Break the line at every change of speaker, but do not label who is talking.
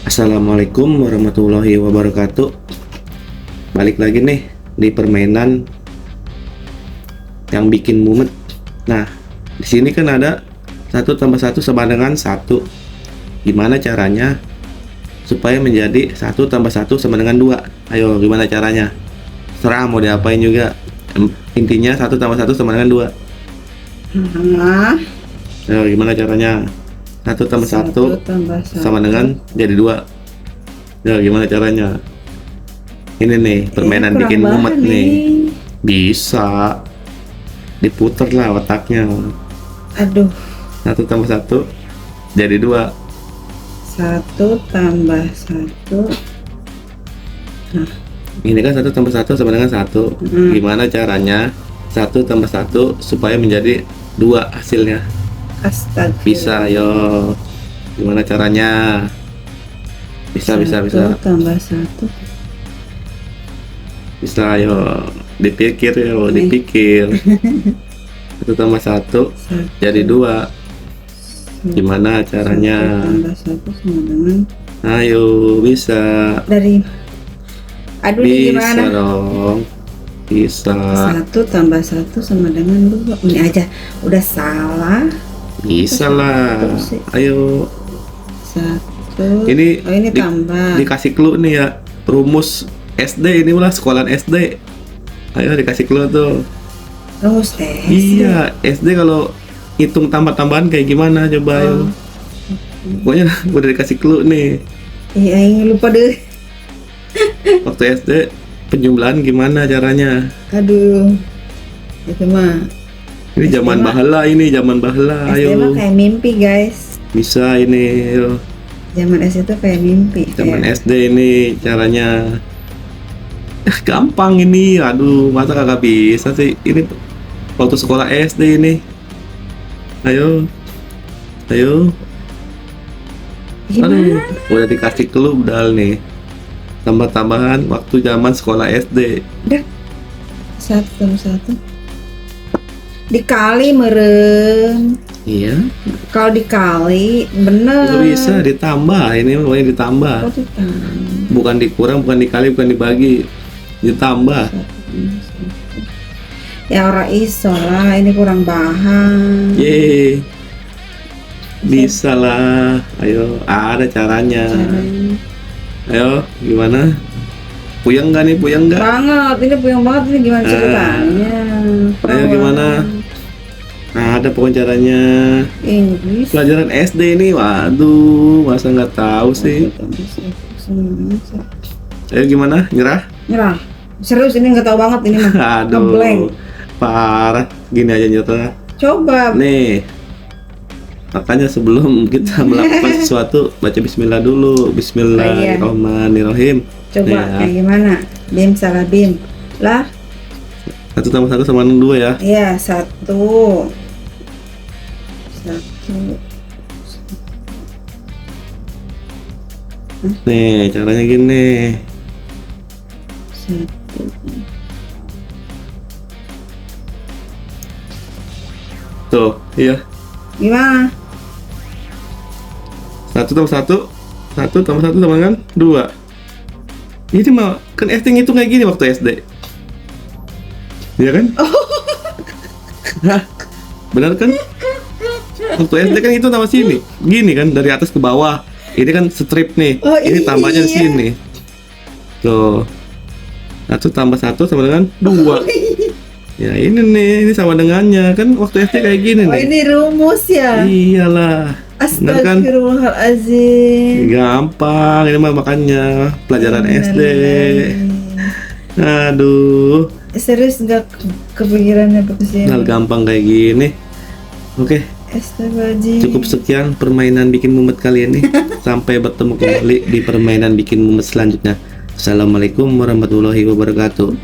Assalamualaikum warahmatullahi wabarakatuh. Balik lagi nih di permainan yang bikin mumet. Nah, di sini kan ada 1 tambah 1 sama dengan 1. Gimana caranya supaya menjadi 1 tambah 1 sama dengan 2? Ayo, gimana caranya? Serah mau diapain juga. Intinya 1 tambah 1 sama dengan 2. Ayo, gimana caranya? 1 tambah 1 sama dengan jadi 2. Ya, gimana caranya? Ini nih permainan bikin mumet nih. Bisa diputer lah otaknya.
Aduh.
1 tambah 1 jadi 2.
1 tambah 1. Nah,
Ini kan 1 tambah 1 sama dengan 1. Gimana caranya 1 tambah 1 supaya menjadi 2 hasilnya?
astaga.
Bisa, yo. Gimana caranya? Bisa.
1 tambah 1.
Bisa, yo. Dipikir, yo. Dipikir. 1 tambah 1 jadi 2. Gimana caranya?
1 tambah 1 sama dengan.
Ayo, bisa.
Aduh,
Bisa
ini gimana?
dong. Bisa.
1 tambah 1 sama dengan 2. Ini aja udah salah.
Bisa lah. Ayo.
1.
Ini
Oh, ini tambah.
dikasih clue nih ya. Rumus SD ini lah, sekolahan SD. Ayo dikasih clue tuh.
Rumus S.
Iya, SD kalau hitung tambah-tambahan kayak gimana coba ayo. Pokoknya udah dikasih clue nih.
Iya, ini lupa deh.
Waktu SD penjumlahan gimana caranya?
Aduh. Itu mah.
Ini zaman bahala, ini zaman bahala.
SD mah
Ayo.
kayak mimpi, guys.
Bisa ini. Ayo.
Zaman SD itu kayak mimpi.
Zaman
kayak-
SD ini caranya. Gampang ini. Aduh, masa kagak bisa sih? Ini waktu sekolah SD ini. Ayo. Ayo.
Gimana?
Aduh, udah dikasih clue udah nih. Tambah-tambahan waktu zaman sekolah SD.
Udah. 1 tambah 1. Dikali meren.
Iya.
Kalau dikali bener.
Itu bisa ditambah. Ini pokoknya ditambah.
Oh, ditambah.
Bukan dikurang, bukan dikali, bukan dibagi. Ditambah.
Ya orang iso lah, ini kurang bahan.
Yeay. Bisa lah. Ayo, ada caranya.
Caranya.
Ayo, gimana? Puyeng nggak nih? Puyeng nggak?
Banget, ini puyeng banget, ini gimana ceritanya?
Ayo gimana? Nah, ada pokoknya caranya.
Inggris.
Pelajaran SD ini, waduh, masa nggak tahu sih? Ayo gimana? Nyerah?
Nyerah. Serius ini nggak tahu banget ini mah.
Aduh,
Ngeblank.
parah. Gini aja nyerah.
Coba.
Nih, makanya sebelum kita melakukan sesuatu, baca Bismillah dulu. Bismillahirrahmanirrahim.
Coba
Nih ya.
kayak gimana? Bim salah bim. Lah,
1 tambah 1 sama dengan 2 ya.
iya 1. 1.
Nih, caranya gini.
1.
Tuh, iya.
Gimana?
1 tambah 1 tambah 1 sama dengan 2. Ini mah kan SD ngitung kayak gini waktu SD. Iya kan? Hah? Benar kan? Waktu SD kan itu sama sini. Gini kan dari atas ke bawah. Ini kan strip nih.
Oh,
Ini tambahnya di
iya.
sini. Tuh. 1 tambah 1 sama dengan 2. Ya ini nih, ini sama dengannya. Kan waktu SD kayak gini
Oh,
nih.
ini rumus ya.
Iyalah. Benar kan?
Astagfirullahaladzim.
Gampang, ini mah makanya pelajaran SD. Aduh,
Serius nggak kepikiran apa sih?
hal gampang kayak gini. Oke,
Astagfirullahaladzim.
cukup sekian permainan bikin mumet kali ini. Sampai bertemu kembali di permainan bikin mumet selanjutnya. Assalamualaikum warahmatullahi wabarakatuh.